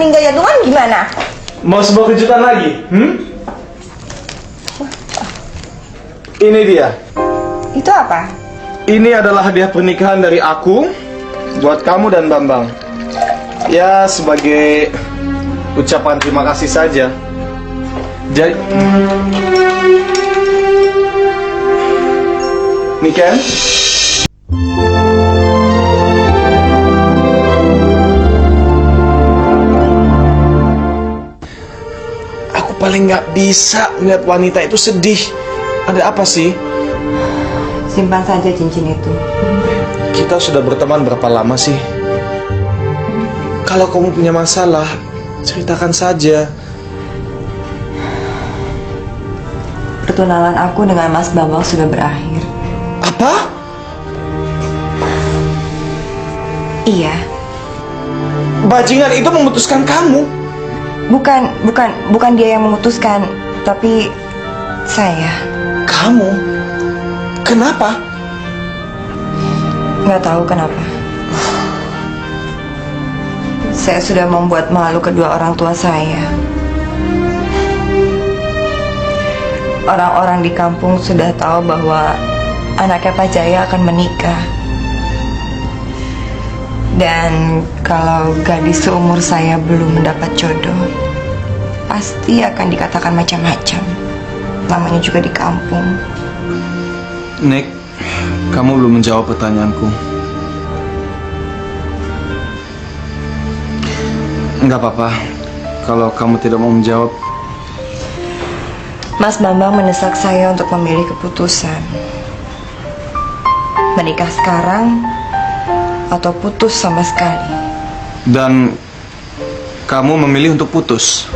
meninggal jantungan gimana? Mau sebuah kejutan lagi? Ini dia. Itu apa? Ini adalah hadiah pernikahan dari aku buat kamu dan Bambang. Ya, sebagai ucapan terima kasih saja. Jadi, nih kan? Aku paling nggak bisa melihat wanita itu sedih. Ada apa sih? Simpan saja cincin itu. Kita sudah berteman berapa lama sih? Kalau kamu punya masalah, ceritakan saja. Pertunalan aku dengan Mas Bambang sudah berakhir. Apa? Iya. Bajingan itu memutuskan kamu. Bukan dia yang memutuskan, tapi saya. Kamu? Kenapa? Nggak tahu kenapa. Saya sudah membuat malu kedua orang tua saya. Orang-orang di kampung sudah tahu bahwa anaknya Pak Jaya akan menikah. Dan kalau gadis seumur saya belum mendapat jodoh, pasti akan dikatakan macam-macam. Namanya juga di kampung. Nick, kamu belum menjawab pertanyaanku. Enggak apa-apa. Kalau kamu tidak mau menjawab. Mas Bambang mendesak saya untuk memilih keputusan. Menikah sekarang atau putus sama sekali. Dan kamu memilih untuk putus.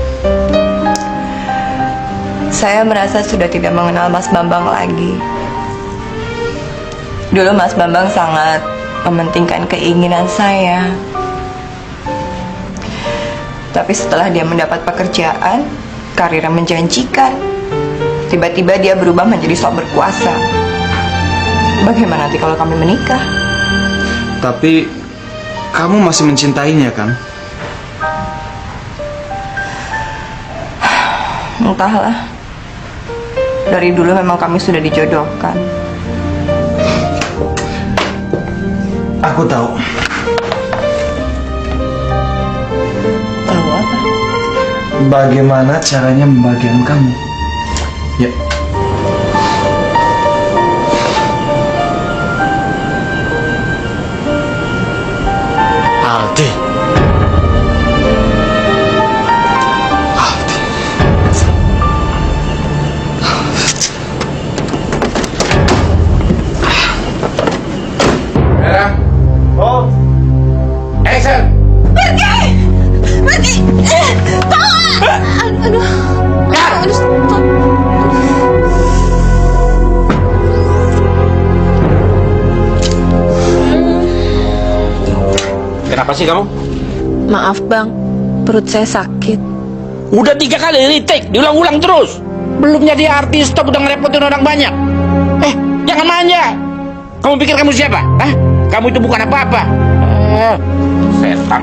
Saya merasa sudah tidak mengenal Mas Bambang lagi. Dulu Mas Bambang sangat mementingkan keinginan saya. Tapi setelah dia mendapat pekerjaan, karir yang menjanjikan, tiba-tiba dia berubah menjadi sok berkuasa. Bagaimana nanti kalau kami menikah? Tapi kamu masih mencintainya kan? Entahlah. Dari dulu memang kami sudah dijodohkan. Aku tahu. Tahu apa? Bagaimana caranya membahagiakan kamu? Ya. Aldi. Oh. Action. Pergi! Tolong! Aduh. Aduh, stop. Kenapa sih kamu? Maaf bang, perut saya sakit. Udah 3 kali retake, diulang-ulang terus. Belum jadi artis, stop udah ngerepotin orang banyak. Jangan manja. Kamu pikir kamu siapa? Hah? Kamu itu bukan apa-apa. Setan.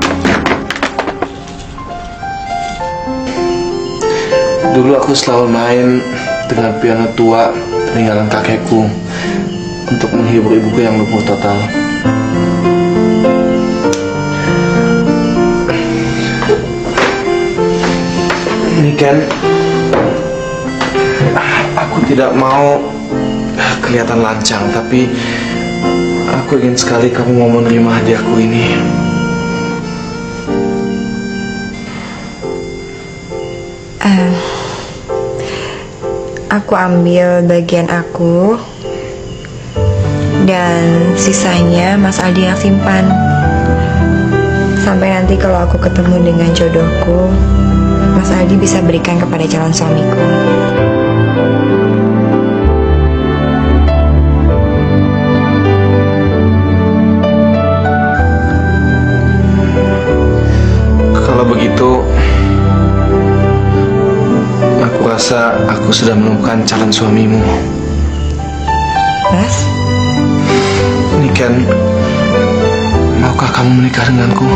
Dulu aku selalu main dengan piano tua peninggalan kakekku untuk menghibur ibuku yang lumpuh total. Ini kan, aku tidak mau kelihatan lancang, tapi aku ingin sekali kamu mau menerima hadiahku ini. Aku ambil bagian aku, dan sisanya Mas Aldi yang simpan. Sampai nanti kalau aku ketemu dengan jodohku, Mas Aldi bisa berikan kepada calon suamiku. Kalau begitu, aku rasa aku sudah menemukan calon suamimu. Mas? Niken, maukah kamu menikah denganku?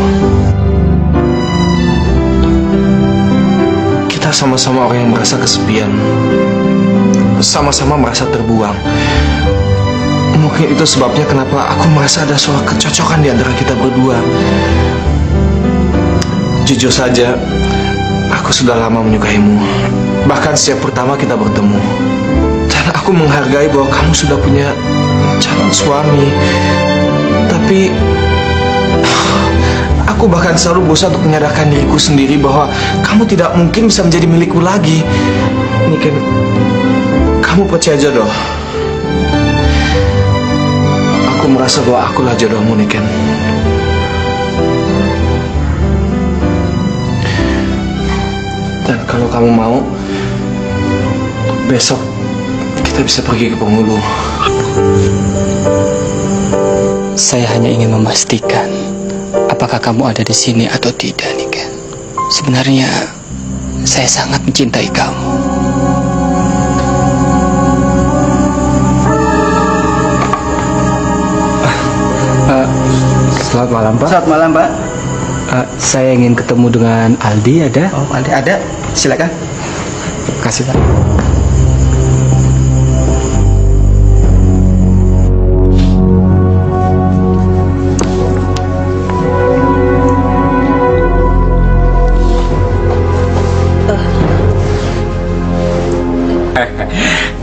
Kita sama-sama orang yang merasa kesepian, sama-sama merasa terbuang. Mungkin itu sebabnya kenapa aku merasa ada suatu kecocokan di antara kita berdua. Jujur saja, aku sudah lama menyukaimu. Bahkan sejak pertama kita bertemu. Dan aku menghargai bahwa kamu sudah punya calon suami. Tapi aku bahkan selalu berusaha untuk menyadarkan diriku sendiri bahwa kamu tidak mungkin bisa menjadi milikku lagi. Niken, kamu percaya jodoh? Aku merasa bahwa akulah jodohmu, Niken. Dan kalau kamu mau, besok kita bisa pergi ke Penghulu. Saya hanya ingin memastikan apakah kamu ada di sini atau tidak, Niken. Sebenarnya saya sangat mencintai kamu. Selamat malam, Pak. Selamat malam, Pak. Saya ingin ketemu dengan Aldi, ada? Oh, ada. Silakan. Terima kasih, Pak.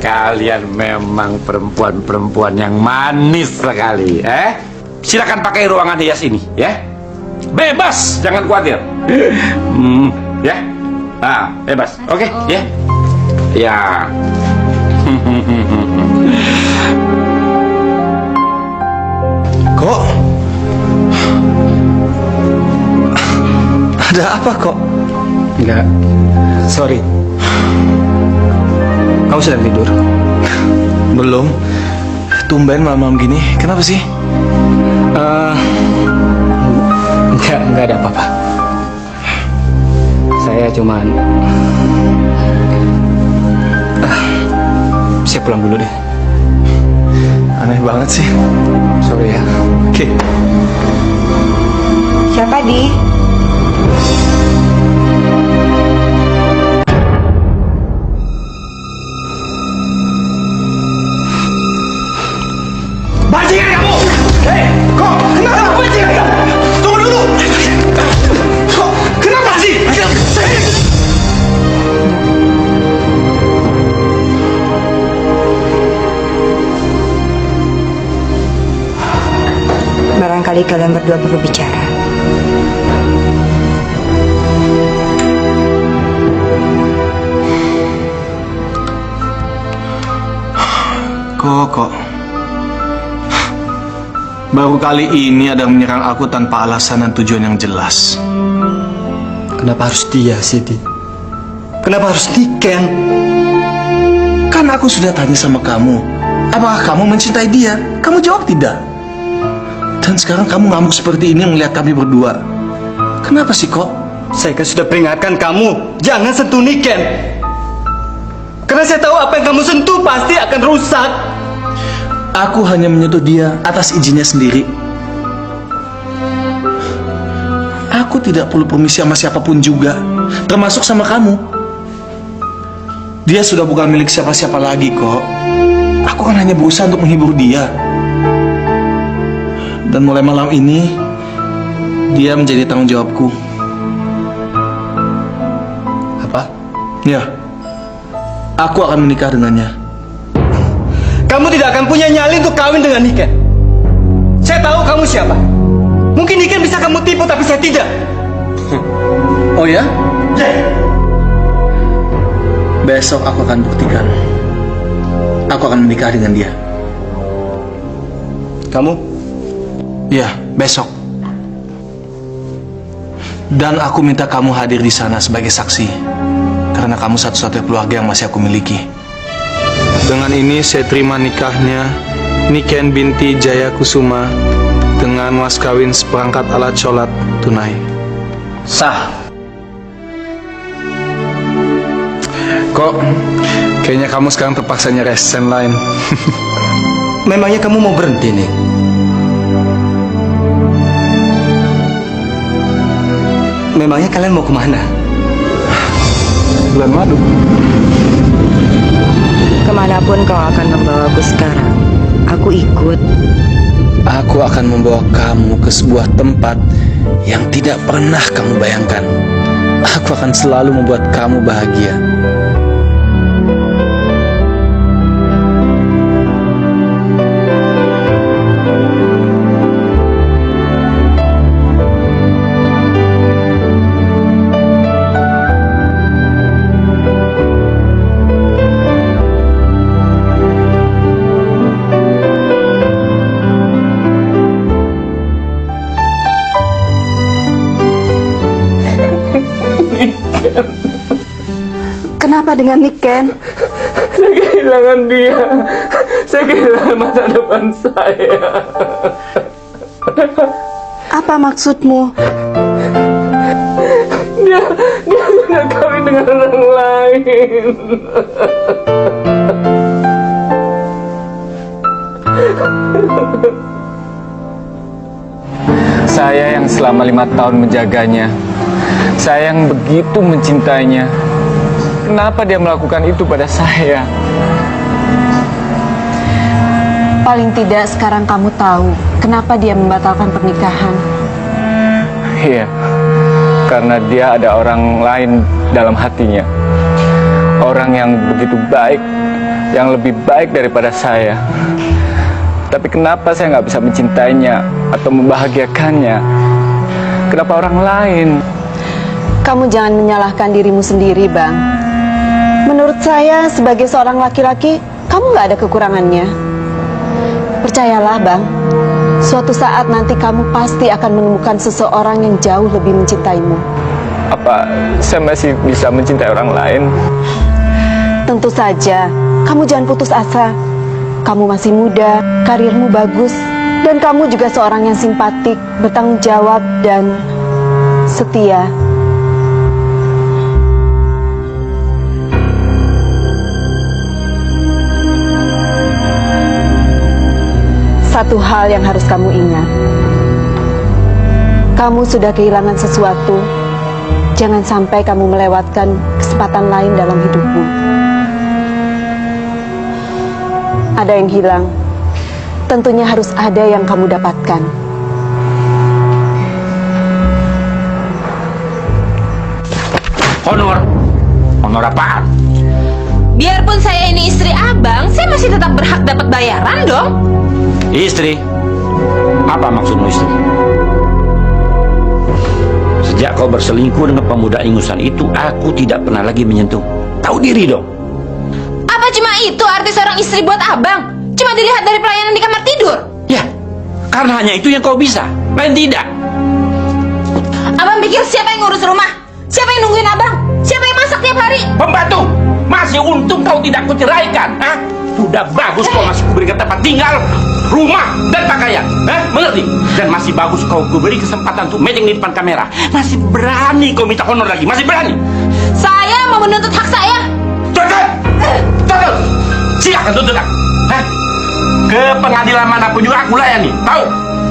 Kalian memang perempuan-perempuan yang manis sekali, Silakan pakai ruangan hias ini, ya. Bebas, jangan khawatir. Ya. Ah, bebas. Oke, ya. Ya. Kok? Ada apa kok? Enggak. Sorry. Kamu sedang tidur? Belum. Tumben malam-malam gini. Kenapa sih? Enggak ada apa-apa. Saya cuman saya pulang dulu deh. Aneh banget sih. Sorry ya. Oke. Siapa, Di? Bajingan kamu! Hei, kok? Kenapa bajingan kamu? Tunggu dulu! Kok? Kenapa sih? Barangkali kalian berdua perlu bicara. Kok? Baru kali ini ada yang menyerang aku tanpa alasan dan tujuan yang jelas. Kenapa harus dia sih, Di? Kenapa harus Niken? Kan aku sudah tanya sama kamu, apakah kamu mencintai dia? Kamu jawab tidak. Dan sekarang kamu ngamuk seperti ini melihat kami berdua. Kenapa sih kok? Saya kan sudah peringatkan kamu, jangan sentuh Niken. Karena saya tahu apa yang kamu sentuh pasti akan rusak. Aku hanya menyentuh dia atas izinnya sendiri. Aku tidak perlu permisi sama siapapun juga, termasuk sama kamu. Dia sudah bukan milik siapa-siapa lagi kok. Aku kan hanya berusaha untuk menghibur dia. Dan mulai malam ini, dia menjadi tanggung jawabku. Apa? Ya, aku akan menikah dengannya. Kamu tidak akan punya nyali untuk kawin dengan Niken. Saya tahu kamu siapa. Mungkin Niken bisa kamu tipu, tapi saya tidak. Oh ya? Besok aku akan buktikan. Aku akan menikah dengan dia. Kamu? Ya, besok. Dan aku minta kamu hadir di sana sebagai saksi. Karena kamu satu-satunya keluarga yang masih aku miliki. Dengan ini saya terima nikahnya Niken binti Jaya Kusuma dengan mas kawin seperangkat alat sholat tunai. Sah. Kok kayaknya kamu sekarang terpaksa nyari asisten lain. Memangnya kamu mau berhenti nih? Memangnya kalian mau kemana? bulan madu. Kemanapun kau akan membawaku sekarang, aku ikut. Aku akan membawa kamu ke sebuah tempat yang tidak pernah kamu bayangkan. Aku akan selalu membuat kamu bahagia. Kenapa dengan Niken? Saya kehilangan dia. Saya kehilangan masa depan saya. Apa maksudmu? Dia sudah kawin dengan orang lain. Saya yang selama 5 tahun menjaganya, saya yang begitu mencintainya. Kenapa dia melakukan itu pada saya? Paling tidak sekarang kamu tahu kenapa dia membatalkan pernikahan. Iya, karena dia ada orang lain dalam hatinya. Orang yang begitu baik, yang lebih baik daripada saya. Tapi kenapa saya nggak bisa mencintainya atau membahagiakannya? Kenapa orang lain? Kamu jangan menyalahkan dirimu sendiri, Bang. Menurut saya, sebagai seorang laki-laki, kamu nggak ada kekurangannya. Percayalah, Bang. Suatu saat nanti kamu pasti akan menemukan seseorang yang jauh lebih mencintaimu. Apa saya masih bisa mencintai orang lain? Tentu saja, kamu jangan putus asa. Kamu masih muda, karirmu bagus, dan kamu juga seorang yang simpatik, bertanggung jawab, dan setia. Satu hal yang harus kamu ingat. Kamu sudah kehilangan sesuatu. Jangan sampai kamu melewatkan kesempatan lain dalam hidupmu. Ada yang hilang. Tentunya harus ada yang kamu dapatkan. Honor? Honor apaan? Biarpun saya ini istri abang, saya masih tetap berhak dapat bayaran dong. Istri? Apa maksudmu istri? Sejak kau berselingkuh dengan pemuda ingusan itu, aku tidak pernah lagi menyentuh. Tahu diri dong. Apa cuma itu arti seorang istri buat abang? Cuma dilihat dari pelayanan di kamar tidur? Ya, karena hanya itu yang kau bisa, lain tidak. Abang pikir siapa yang ngurus rumah? Siapa yang nungguin abang? Siapa yang masak tiap hari? Pembantu, masih untung kau tidak kuceraikan. Hah? Sudah bagus kau masih kuberikan tempat tinggal, rumah, dan pakaian. Mengerti? Dan masih bagus kau kuberi kesempatan untuk meeting di depan kamera. Masih berani kau minta honor lagi? Masih berani? Saya mau menuntut hak saya. Tuntut! Tuntut! Silakan tuntut aku. Hah? Ke pengadilan manapun juga aku layani. Tahu?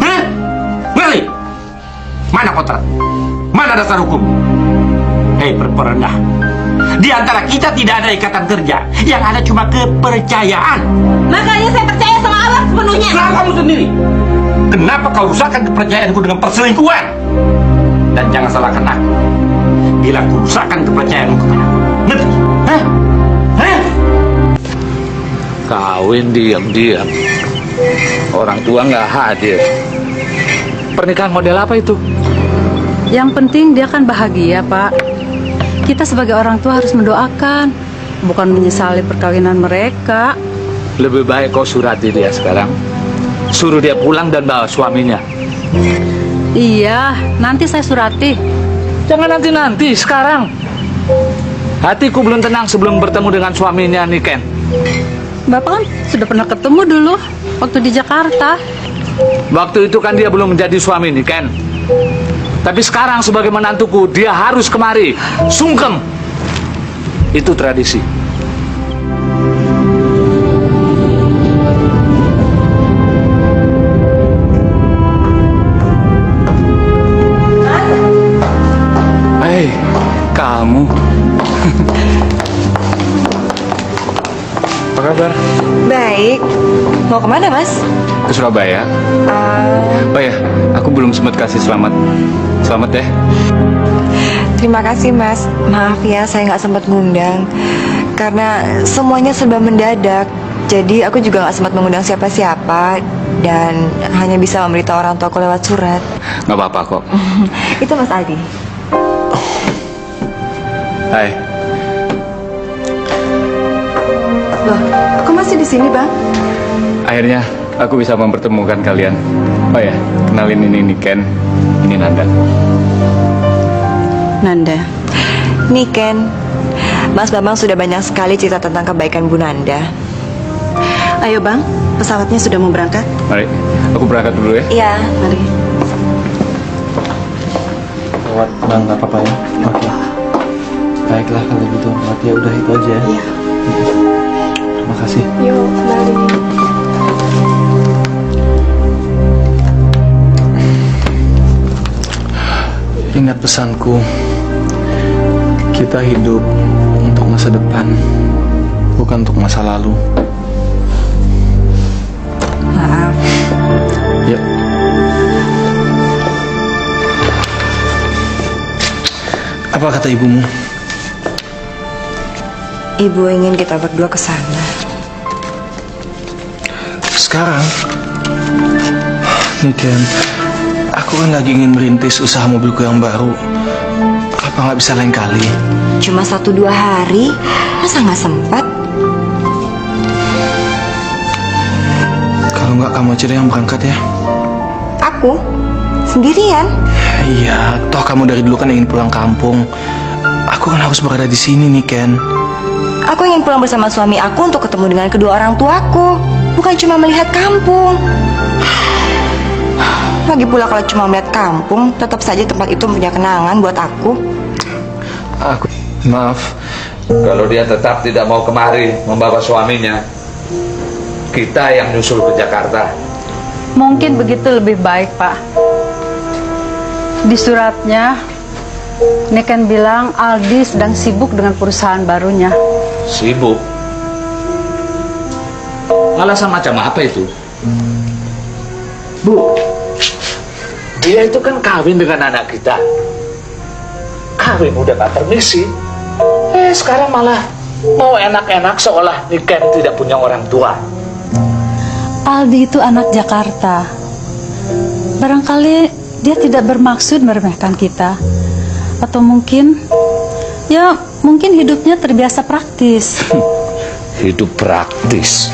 Hah? Ngerti? Mana kontrak? Mana dasar hukum? Hei perempuan rendah, di antara kita tidak ada ikatan kerja. Yang ada cuma kepercayaan. Makanya saya percaya sama abang sepenuhnya. Salah kamu sendiri. Kenapa kau rusakkan kepercayaanku dengan perselingkuhan? Dan jangan salahkan aku bila aku rusakkan kepercayaanmu kepadaku. Ngerti? Hah? Hah? Kawin diam-diam, orang tua nggak hadir. Pernikahan model apa itu? Yang penting dia kan bahagia, Pak. Kita sebagai orang tua harus mendoakan, bukan menyesali perkawinan mereka. Lebih baik kau surati dia sekarang. Suruh dia pulang dan bawa suaminya. Iya, nanti saya surati. Jangan nanti-nanti, sekarang. Hatiku belum tenang sebelum bertemu dengan suaminya, Niken. Bapak kan sudah pernah ketemu dulu, waktu di Jakarta. Waktu itu kan dia belum menjadi suami, Niken. Tapi sekarang sebagai menantuku, dia harus kemari. Sungkem. Itu tradisi. Hei, kamu. kemana, Mas? Ke Surabaya. Oh ya, aku belum sempat kasih selamat. Selamat ya. Terima kasih, Mas. Maaf ya, saya nggak sempat ngundang. Karena semuanya serba mendadak. Jadi aku juga nggak sempat mengundang siapa-siapa. Dan hanya bisa memberitahu orang tua aku lewat surat. Nggak apa-apa kok. Itu Mas Aldi. Hai. Loh, kok masih di sini, Bang? Akhirnya aku bisa mempertemukan kalian. Oh ya, kenalin ini Ken. Ini Nanda. Nanda. Nih Ken, Mas Bambang sudah banyak sekali cerita tentang kebaikan Bu Nanda. Ayo, Bang. Pesawatnya sudah mau berangkat. Mari, aku berangkat dulu ya. Iya. Mari. Lewat bang, nggak apa-apa ya. Oke. Baiklah kalau gitu. Berarti ya udah itu aja ya. Iya. Terima kasih. Yuk, kembali. Ingat pesanku. Kita hidup untuk masa depan, bukan untuk masa lalu. Maaf. Ya. Apa kata ibumu? Ibu ingin kita berdua ke sana. Sekarang? Nih Ken, aku kan lagi ingin merintis usaha mobilku yang baru. Apa nggak bisa lain kali? Cuma 1-2 hari, masa nggak sempat? Kalau nggak kamu aja deh yang berangkat ya. Aku? Sendirian? Iya, toh kamu dari dulu kan ingin pulang kampung. Aku kan harus berada di sini nih Ken. Aku ingin pulang bersama suami aku untuk ketemu dengan kedua orang tuaku. Bukan cuma melihat kampung. Lagi pula kalau cuma melihat kampung, tetap saja tempat itu punya kenangan buat aku. Maaf. Kalau dia tetap tidak mau kemari membawa suaminya, kita yang nyusul ke Jakarta. Mungkin begitu lebih baik, Pak. Di suratnya, Niken bilang Aldi sedang sibuk dengan perusahaan barunya. Sibuk? Alasan macam apa itu? Bu, dia itu kan kawin dengan anak kita. Kawin udah gak permisi. Sekarang malah mau enak-enak seolah Niken tidak punya orang tua. Aldi itu anak Jakarta. Barangkali dia tidak bermaksud meremehkan kita. Atau mungkin, ya mungkin hidupnya terbiasa praktis. Hidup praktis.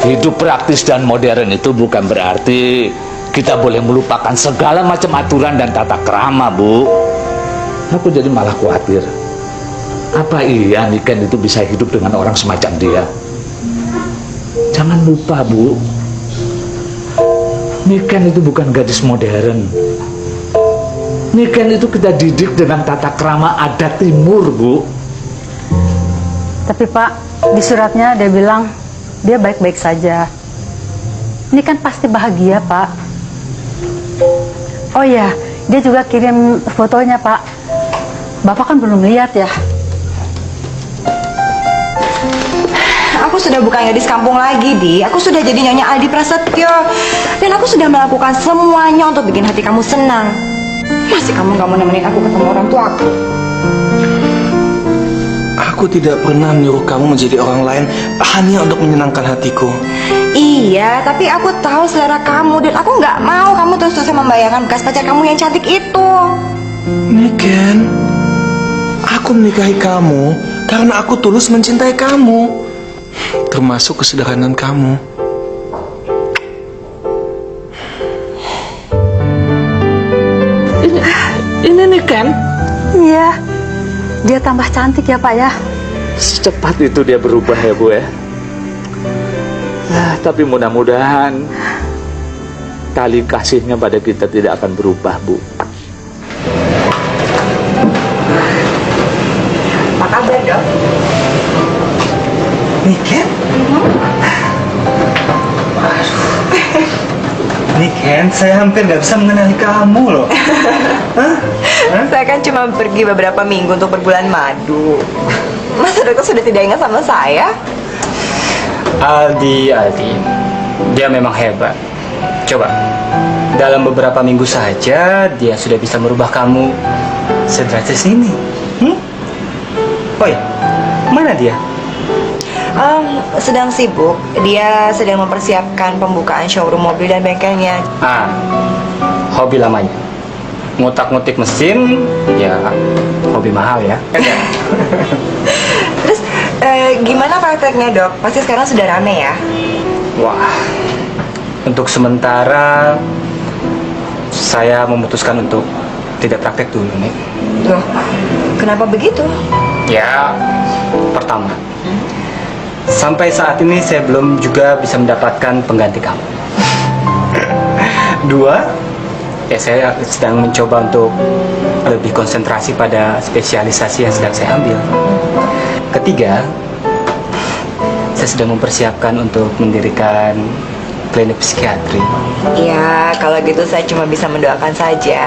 Hidup praktis dan modern itu bukan berarti kita boleh melupakan segala macam aturan dan tata krama, Bu. Aku jadi malah khawatir. Apa iya Niken itu bisa hidup dengan orang semacam dia? Jangan lupa, Bu. Niken itu bukan gadis modern. Niken itu kita didik dengan tata krama adat timur, Bu. Tapi Pak, di suratnya dia bilang dia baik-baik saja. Ini kan pasti bahagia, Pak. Oh ya, dia juga kirim fotonya, Pak. Bapak kan belum lihat ya. Aku sudah bukan gadis kampung lagi, Di. Aku sudah jadi Nyonya Aldi Prasetyo. Dan aku sudah melakukan semuanya untuk bikin hati kamu senang. Masih kamu gak mau nemenin aku ketemu orang tua aku? Aku tidak pernah menyuruh kamu menjadi orang lain hanya untuk menyenangkan hatiku. Iya, tapi aku tahu selera kamu. Dan aku gak mau kamu terus-terusan membayangkan bekas pacar kamu yang cantik itu. Niken, aku menikahi kamu karena aku tulus mencintai kamu. Termasuk kesederhanaan kamu. Ini Niken. Iya, dia tambah cantik ya, Pak ya. Secepat itu dia berubah ya, Bu ya. Tapi mudah-mudahan tali kasihnya pada kita tidak akan berubah, Bu. Apa kabar, Dok? Niken? Niken, saya hampir gak bisa mengenali kamu loh. Hah? Saya kan cuma pergi beberapa minggu untuk berbulan madu. Masa dokter sudah tidak ingat sama saya? Aldi, dia memang hebat. Coba, dalam beberapa minggu saja dia sudah bisa merubah kamu sedrastis ini. Oh ya, mana dia? Sedang sibuk. Dia sedang mempersiapkan pembukaan showroom mobil dan bengkelnya. Hobi lamanya. Ngutak-ngutik mesin, ya hobi mahal ya. Terus gimana prakteknya, Dok? Pasti sekarang sudah rame ya? Wah, untuk sementara saya memutuskan untuk tidak praktek dulu nih. Loh, kenapa begitu? Ya, pertama, sampai saat ini saya belum juga bisa mendapatkan pengganti kamu. Dua, ya saya sedang mencoba untuk lebih konsentrasi pada spesialisasi yang sedang saya ambil. Ketiga, saya sedang mempersiapkan untuk mendirikan klinik psikiatri. Ya, kalau gitu saya cuma bisa mendoakan saja.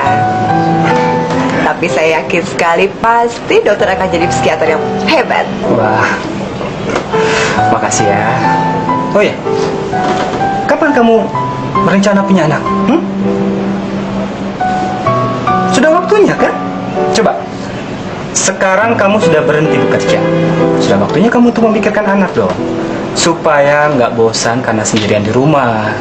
Tapi saya yakin sekali pasti dokter akan jadi psikiater yang hebat. Wah, makasih ya. Oh ya, kapan kamu berencana punya anak? Sudah waktunya kan? Coba, sekarang kamu sudah berhenti bekerja. Sudah waktunya kamu untuk memikirkan anak dong. Supaya nggak bosan karena sendirian di rumah.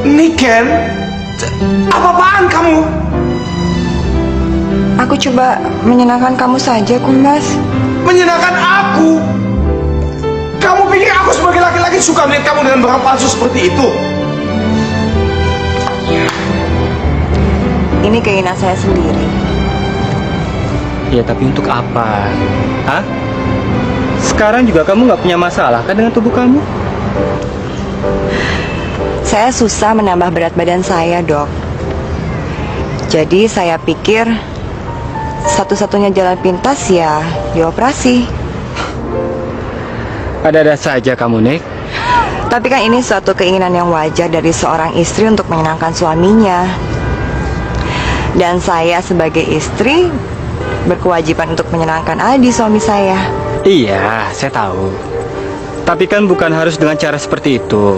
Niken, apa-apaan kamu? Aku coba menyenangkan kamu saja, Mas. Menyenangkan aku? Kamu pikir aku sebagai laki-laki suka melihat kamu dengan barang palsu seperti itu? Ini keinginan saya sendiri. Ya tapi untuk apa? Hah? Sekarang juga kamu nggak punya masalah kan dengan tubuh kamu? Saya susah menambah berat badan saya, Dok. Jadi saya pikir satu-satunya jalan pintas ya dioperasi. Ada-ada saja kamu, Nek. Tapi kan ini suatu keinginan yang wajar dari seorang istri untuk menyenangkan suaminya. Dan saya sebagai istri berkewajiban untuk menyenangkan Aldi, suami saya. Iya, saya tahu. Tapi kan bukan harus dengan cara seperti itu.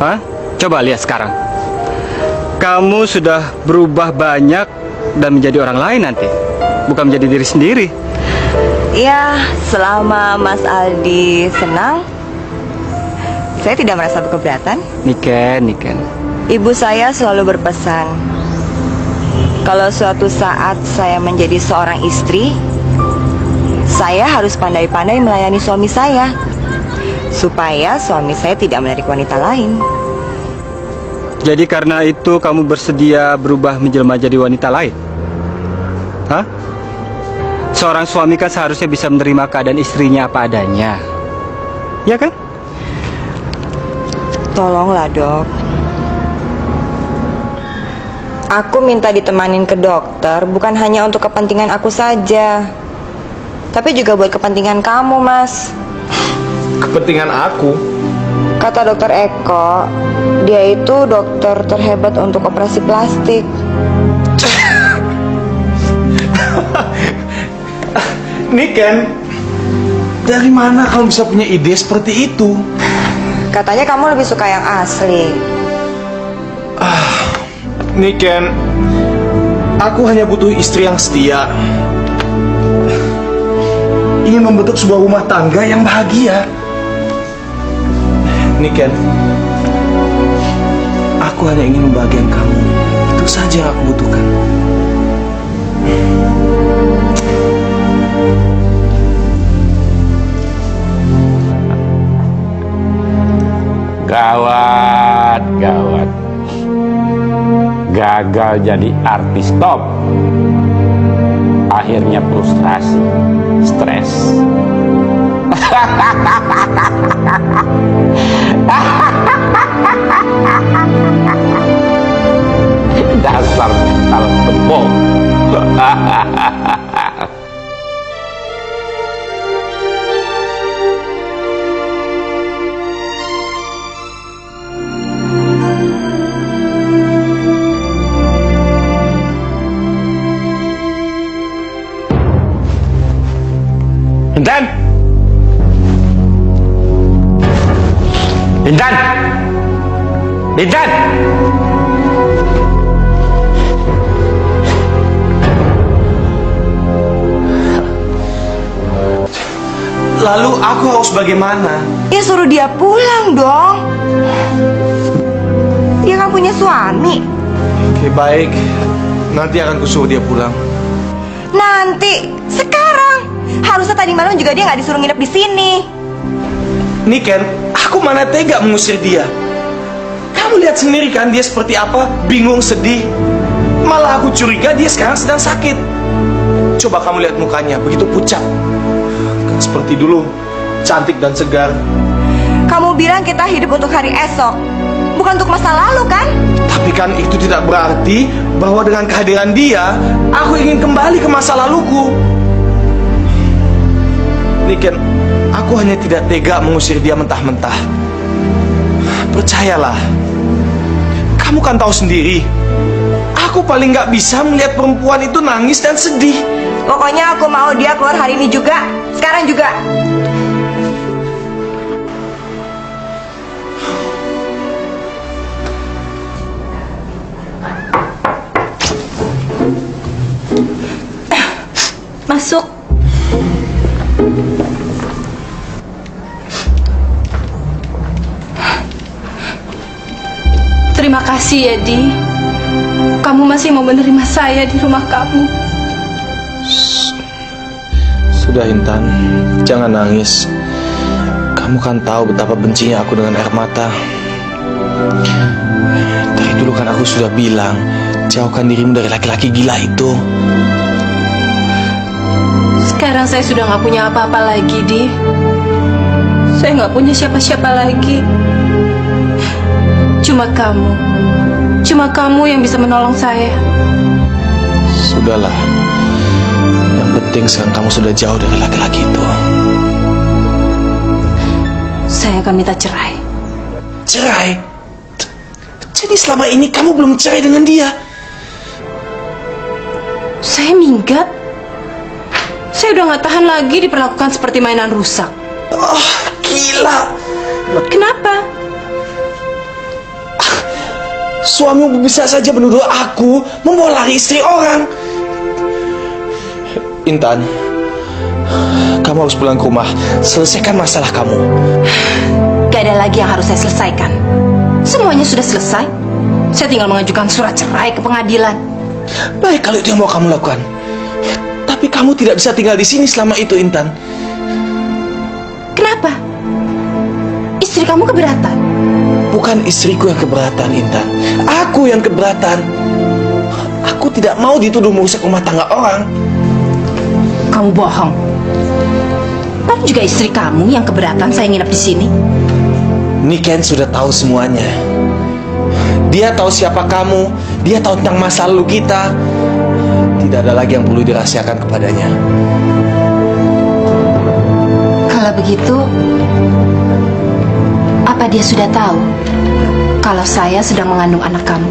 Hah? Coba lihat sekarang. Kamu sudah berubah banyak dan menjadi orang lain nanti. Bukan menjadi diri sendiri. Ya, selama Mas Aldi senang, saya tidak merasa keberatan. Niken. Ibu saya selalu berpesan, kalau suatu saat saya menjadi seorang istri, saya harus pandai-pandai melayani suami saya, supaya suami saya tidak melirik wanita lain. Jadi karena itu kamu bersedia berubah menjelma jadi wanita lain? Hah? Seorang suami kan seharusnya bisa menerima keadaan istrinya apa adanya. Ya kan? Tolonglah, Dok. Aku minta ditemanin ke dokter bukan hanya untuk kepentingan aku saja, tapi juga buat kepentingan kamu, Mas. Kepentingan aku? Kata dokter Eko, dia itu dokter terhebat untuk operasi plastik. Niken, dari mana kamu bisa punya ide seperti itu? Katanya kamu lebih suka yang asli. Niken, aku hanya butuh istri yang setia. Ingin membentuk sebuah rumah tangga yang bahagia. Niken, aku hanya ingin membahagiakan kamu. Itu saja yang aku butuhkan. Gawat. Gagal jadi artis top. Akhirnya frustrasi, stres. Dasar mental gembok. Intan! Intan! Intan! Lalu aku harus bagaimana? Ya suruh dia pulang dong. Dia kan punya suami. Oke, baik. Nanti akan kusuruh dia pulang. Nanti, sekarang. Harusnya tadi malam juga dia nggak disuruh nginep di sini. Niken, aku mana tega mengusir dia. Kamu lihat sendiri kan dia seperti apa? Bingung, sedih. Malah aku curiga dia sekarang sedang sakit. Coba kamu lihat mukanya, begitu pucat. Gak seperti dulu, cantik dan segar. Kamu bilang kita hidup untuk hari esok, bukan untuk masa lalu kan? Tapi kan itu tidak berarti bahwa dengan kehadiran dia, aku ingin kembali ke masa laluku. Niken, aku hanya tidak tega mengusir dia mentah-mentah. Percayalah, kamu kan tahu sendiri, aku paling nggak bisa melihat perempuan itu nangis dan sedih. Pokoknya aku mau dia keluar hari ini juga, sekarang juga. Masuk. Terima kasih ya, Di. Kamu masih mau menerima saya di rumah kamu. Sudah, Intan, jangan nangis. Kamu kan tahu betapa bencinya aku dengan air mata. Dari dulu kan aku sudah bilang, jauhkan dirimu dari laki-laki gila itu. Sekarang saya sudah nggak punya apa-apa lagi, Di. Saya nggak punya siapa-siapa lagi. Cuma kamu yang bisa menolong saya. Sudahlah. Yang penting sekarang kamu sudah jauh dari laki-laki itu. Saya akan minta cerai. Cerai? Jadi selama ini kamu belum cerai dengan dia? Saya minggat. Saya udah nggak tahan lagi diperlakukan seperti mainan rusak. Oh, gila. Kenapa? Suamimu bisa saja menuduh aku membawa lari istri orang. Intan, kamu harus pulang ke rumah. Selesaikan masalah kamu. Gak ada lagi yang harus saya selesaikan. Semuanya sudah selesai. Saya tinggal mengajukan surat cerai ke pengadilan. Baik kalau itu yang mau kamu lakukan. Tapi kamu tidak bisa tinggal di sini selama itu, Intan. Kenapa? Istri kamu keberatan? Bukan istriku yang keberatan, Intan. Aku yang keberatan. Aku tidak mau dituduh merusak rumah tangga orang. Kamu bohong. Kan juga istri kamu yang keberatan saya nginep di sini. Niken sudah tahu semuanya. Dia tahu siapa kamu. Dia tahu tentang masa lalu kita. Tidak ada lagi yang perlu dirahasiakan kepadanya. Kalau begitu, apa dia sudah tahu kalau saya sedang mengandung anak kamu?